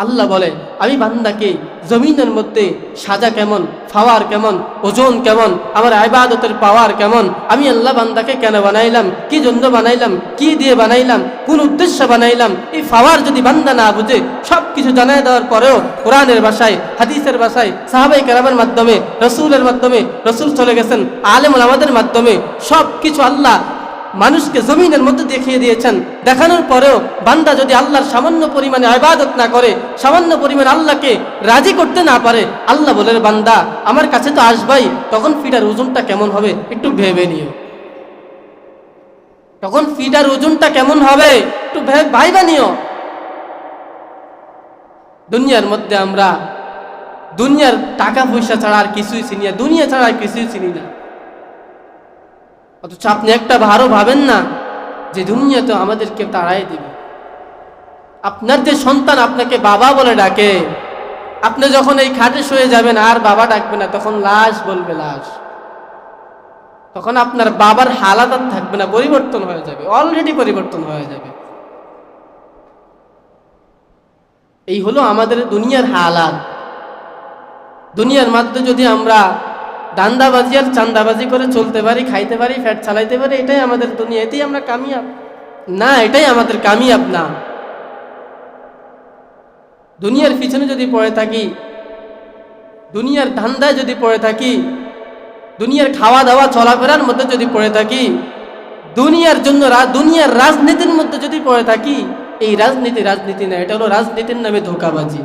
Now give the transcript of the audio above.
আল্লাহ বলে আমি বান্দাকে জমিনের মধ্যে সাজা কেমন, পাওয়ার কেমন, ওজন কেমন, আমার ইবাদতের পাওয়ার কেমন, আমি আল্লাহ বান্দাকে কেন বানাইলাম, কি জন্য বানাইলাম, কি দিয়ে বানাইলাম, কোন উদ্দেশ্যে বানাইলাম, এই পাওয়ার যদি বান্দা না বুঝে সব কিছু জানাই দেওয়ার পরেও কোরআনের ভাষায়, হাদিসের ভাষায়, সাহাবায়ে কেরামের মাধ্যমে, রসুলের মাধ্যমে, রসুল চলে গেছেন আলেম ওলামাদের মাধ্যমে সব কিছু আল্লাহ মানুষকে জমিনের মধ্যে দেখিয়ে দিয়েছেন, দেখানোর পরেও বান্দা যদি আল্লাহর সামান্য পরিমাণে ইবাদত না করে, সামান্য পরিমাণে আল্লাহকে রাজি করতে না পারে, আল্লাহ বলে বান্দা আমার কাছে তো আসবাই, তখন ফিটার ওজনটা কেমন হবে একটু ভেবে নিও। তখন ফিটার ওজনটা কেমন হবে একটু ভাইবা নিও। দুনিয়ার মধ্যে আমরা দুনিয়ার টাকা পয়সা ছাড়া আর কিছুই চিনি না, দুনিয়া ছাড়া আর কিছুই চিনি না। অথচ আপনি একটা ভারও ভাবেন না যে দুনিয়া তো আমাদেরকে তাড়াই দিবে। আপনার যে সন্তান আপনাকে বাবা বলে ডাকে, আপনি যখন এই খাটে শুয়ে যাবেন আর বাবা ডাকবে না, তখন লাশ বলবে লাশ। তখন আপনার বাবার হালাত আর থাকবে না, পরিবর্তন হয়ে যাবে, অলরেডি পরিবর্তন হয়ে যাবে। এই হলো আমাদের দুনিয়ার হালাত। দুনিয়ার মধ্যে যদি আমরা দান্দাবাজি আর চান্দাবাজি করে চলতে পারি, খাইতে পারি, ফ্যাট চালাইতে পারি, এটাই আমাদের দুনিয়া, এটাই আমরা কামিয়াব না, এটাই আমাদের কামিয়াব না। দুনিয়ার পিছনে যদি পড়ে থাকি, দুনিয়ার ধান্দায় যদি পড়ে থাকি, দুনিয়ার খাওয়া দাওয়া চলাফেরার মধ্যে যদি পড়ে থাকি, দুনিয়ার জন্য দুনিয়ার রাজনীতির মধ্যে যদি পড়ে থাকি, এই রাজনীতি না, এটা হলো রাজনীতির নামে ধোঁকাবাজি।